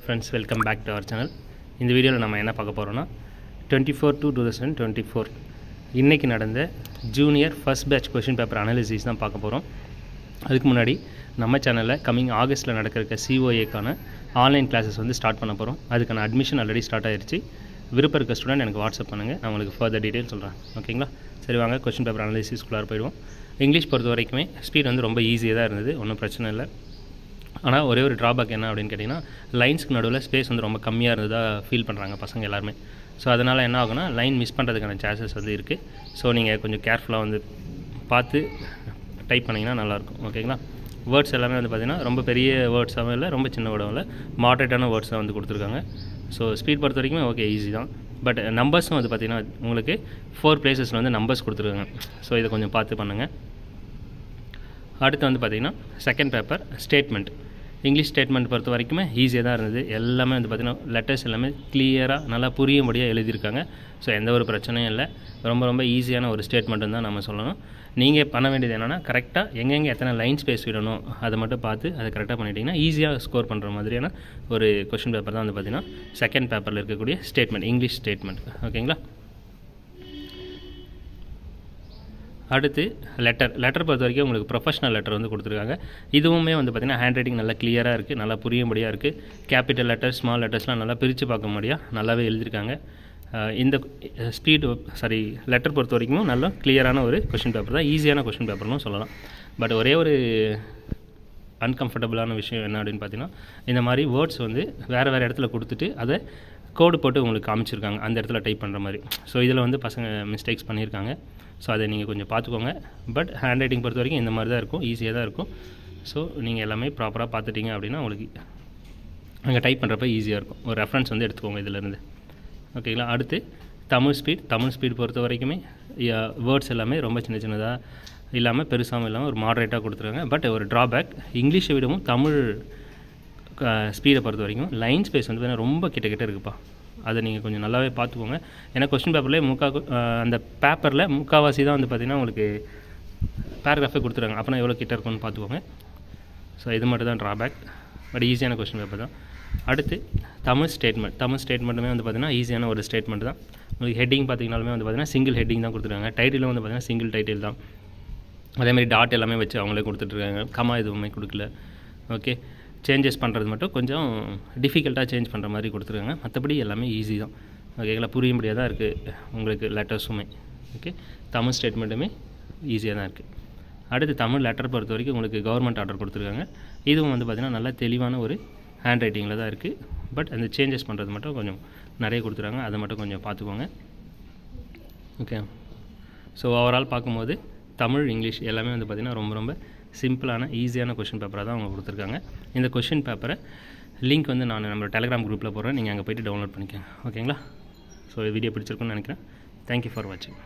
friends, welcome back to our channel. இந்த வீடியோவில் நம்ம என்ன பார்க்க போகிறோம்னா 24/2/2024 இன்றைக்கி நடந்த junior first batch question paper analysis தான் பார்க்க போகிறோம். அதுக்கு முன்னாடி நம்ம சேனலில் கம்மிங் ஆகஸ்ட்டில் நடக்கிற COAக்கான ஆன்லைன் கிளாஸஸ் வந்து ஸ்டார்ட் பண்ண போகிறோம். அதுக்கான அட்மிஷன் ஆல்ரெடி ஸ்டார்ட் ஆகிடுச்சு. விருப்பம் இருக்க ஸ்டூடெண்ட் எனக்கு வாட்ஸ்அப் பண்ணுங்கள், நான் உங்களுக்கு ஃபர்தர் டீட்டெயில் சொல்கிறேன். ஓகேங்களா? சரி, வாங்க கொஷின் பேப்பர் அனாலிசிஸ்குள்ளார போயிடுவோம். இங்கிலீஷ் பொறுத்த வரைக்குமே ஸ்பீட் வந்து ரொம்ப ஈஸியாக தான் இருந்தது, ஒன்றும் பிரச்சனை இல்லை. ஆனால் ஒரே ஒரு ட்ராபேக் என்ன அப்படின்னு கேட்டிங்கன்னா, லைன்ஸ்க்கு நடுவில் ஸ்பேஸ் வந்து ரொம்ப கம்மியாக இருந்ததாக ஃபீல் பண்ணுறாங்க பசங்க எல்லாருமே. ஸோ அதனால் என்ன ஆகுனா லைன் மிஸ் பண்ணுறதுக்கான சான்சஸ் வந்து இருக்குது. ஸோ நீங்கள் கொஞ்சம் கேர்ஃபுல்லாக வந்து பார்த்து டைப் பண்ணிங்கன்னா நல்லாயிருக்கும். ஓகேங்களா? வேர்ட்ஸ் எல்லாமே வந்து பார்த்திங்கன்னா ரொம்ப பெரிய வேர்ட்ஸாகவும் இல்லை, ரொம்ப சின்ன வேர்டும் இல்லை, மாடரேட்டான வேர்ட்ஸாக வந்து கொடுத்துருக்காங்க. ஸோ ஸ்பீட் பொறுத்த வரைக்குமே ஓகே, ஈஸி தான். பட் நம்பர்ஸும் வந்து பார்த்திங்கன்னா உங்களுக்கு 4 பிளேசஸில் வந்து நம்பர்ஸ் கொடுத்துருக்காங்க. ஸோ இதை கொஞ்சம் பார்த்து பண்ணுங்கள். அடுத்து வந்து பார்த்திங்கன்னா second paper statement. English statement பொறுத்த வரைக்குமே ஈஸியாக தான் இருந்தது. எல்லாமே வந்து பார்த்திங்கன்னா லெட்டர்ஸ் எல்லாமே கிளியராக நல்லா புரியும்படியாக எழுதியிருக்காங்க. ஸோ எந்த ஒரு பிரச்சனையும் இல்லை. ரொம்ப ஈஸியான ஒரு ஸ்டேட்மெண்ட்டு தான் நம்ம சொல்லணும். நீங்கள் பண்ண வேண்டியது என்னென்னா, கரெக்டாக எங்கெங்கே எத்தனை லைன் ஸ்பேஸ் விடணும் அதை மட்டும் பார்த்து அதை கரெக்டாக பண்ணிட்டீங்கன்னா ஈஸியாக ஸ்கோர் பண்ணுற மாதிரியான ஒரு கொஷின் பேப்பர் தான் வந்து பார்த்திங்கன்னா செகண்ட் பேப்பரில் இருக்கக்கூடிய ஸ்டேட்மெண்ட், இங்கிலீஷ் ஸ்டேட்மெண்ட். ஓகேங்களா? அடுத்து லெட்டர் பொறுத்த வரைக்கும் உங்களுக்கு ப்ரொஃபஷனல் லெட்டர் வந்து கொடுத்துருக்காங்க. இதுவுமே வந்து பார்த்திங்கன்னா ஹேண்ட் ரைட்டிங் நல்லா கிளியராக இருக்குது, நல்லா புரியும்படியாக இருக்குது. கேபிட்டல் லெட்டர், ஸ்மால் லெட்டர்ஸ்லாம் நல்லா பிரித்து பார்க்க முடியாது, நல்லாவே எழுதியிருக்காங்க. இந்த லெட்டர் பொறுத்த வரைக்கும் நல்லா கிளியரான ஒரு கொஷின் பேப்பர் தான், ஈஸியான கொஷின் பேப்பர்னு சொல்லலாம். பட் ஒரே ஒரு அன்கம்ஃபர்டபுளான விஷயம் என்ன அப்படின்னு பார்த்தீங்கன்னா, இந்த மாதிரி வேர்ட்ஸ் வந்து வேறு இடத்துல கொடுத்துட்டு அதை கோடு போட்டு உங்களுக்கு காமிச்சிருக்காங்க அந்த இடத்துல டைப் பண்ணுற மாதிரி. ஸோ இதில் வந்து பசங்க மிஸ்டேக்ஸ் பண்ணியிருக்காங்க. ஸோ அதை நீங்கள் கொஞ்சம் பார்த்துக்கோங்க. பட் ஹேண்ட் ரைட்டிங் பொறுத்த வரைக்கும் இந்த மாதிரி தான் இருக்கும், ஈஸியாக தான் இருக்கும். ஸோ நீங்கள் எல்லாமே ப்ராப்பராக பார்த்துட்டிங்க அப்படின்னா உங்களுக்கு அங்கே டைப் பண்ணுறப்ப ஈஸியாக இருக்கும். ஒரு ரெஃபரன்ஸ் வந்து எடுத்துக்கோங்க இதிலேருந்து. ஓகேங்களா? அடுத்து தமிழ் ஸ்பீட் பொறுத்த வரைக்குமே வேர்ட்ஸ் எல்லாமே ரொம்ப சின்னதாக இல்லாமல் பெருசாகவும் இல்லாமல் ஒரு மாடரேட்டாக கொடுத்துருக்காங்க. பட் ஒரு ட்ராபேக், இங்கிலீஷை விடவும் தமிழ் ஸ்பீடை பொறுத்த வரைக்கும் லைன் ஸ்பேஸ் வந்து பார்த்தீங்கன்னா ரொம்ப கிட்ட இருக்குப்பா. அதை நீங்கள் கொஞ்சம் நல்லாவே பார்த்துக்கோங்க. ஏன்னா கொஸ்டின் பேப்பர்லேயே அந்த பேப்பரில் முக்கால்வாசி தான் வந்து பார்த்திங்கன்னா உங்களுக்கு பேராகிராஃபே கொடுத்துருக்காங்க. அப்போனா எவ்வளோ கிட்ட இருக்குன்னு பார்த்துக்கோங்க. ஸோ இது மட்டும் தான் ட்ராபேக். பட் ஈஸியான கொஸ்டின் பேப்பர் தான். அடுத்து தமிழ் ஸ்டேட்மெண்ட்டுமே வந்து பார்த்திங்கன்னா ஈஸியான ஒரு ஸ்டேட்மெண்ட் தான். உங்களுக்கு ஹெட்டிங் பார்த்திங்கனாலுமே வந்து பார்த்திங்கன்னா சிங்கிள் ஹெட்டிங் தான் கொடுத்துருக்காங்க. டைட்டிலும் வந்து பார்த்திங்கன்னா சிங்கிள் டைட்டில் தான். அதேமாதிரி டாட் எல்லாமே வச்சு அவங்களே கொடுத்துட்ருக்காங்க, கமா எதுவுமே கொடுக்கல. ஓகே, சேஞ்சஸ் பண்ணுறது மட்டும் கொஞ்சம் டிஃபிகல்ட்டாக சேஞ்ச் பண்ணுற மாதிரி கொடுத்துருக்காங்க. மற்றபடி எல்லாமே ஈஸி தான். ஓகேங்களா? புரியும்படியாக தான் இருக்குது உங்களுக்கு லெட்டர்ஸுமே. ஓகே, தமிழ் ஸ்டேட்மெண்ட்டுமே ஈஸியாக தான் இருக்குது. அடுத்து தமிழ் லெட்டர் பொறுத்த வரைக்கும் உங்களுக்கு கவர்மெண்ட் ஆர்டர் கொடுத்துருக்காங்க. இதுவும் வந்து பார்த்திங்கன்னா நல்லா தெளிவான ஒரு ஹேண்ட் ரைட்டிங்கில் தான் இருக்குது. பட் அந்த சேஞ்சஸ் பண்ணுறது மட்டும் கொஞ்சம் நிறைய கொடுத்துருக்காங்க, அதை மட்டும் கொஞ்சம் பார்த்துக்கோங்க. ஓகே, ஸோ ஓவரால் பார்க்கும்போது தமிழ், இங்கிலீஷ் எல்லாமே வந்து பார்த்திங்கன்னா ரொம்ப சிம்பிளான ஈஸியான கொஷின் பேப்பராக தான் அவங்க கொடுத்துருக்காங்க. இந்த கொஷின் பேப்பரை லிங்க் வந்து நான் நம்ம டெலிகிராம் குரூப்பில் போடுறேன், நீங்கள் அங்கே போய்ட்டு டவுன்லோட் பண்ணிக்கோங்க. ஓகேங்களா? ஸோ வீடியோ பிடிச்சிருக்குன்னு நினைக்கிறேன். தேங்க்யூ ஃபார் வாட்சிங்.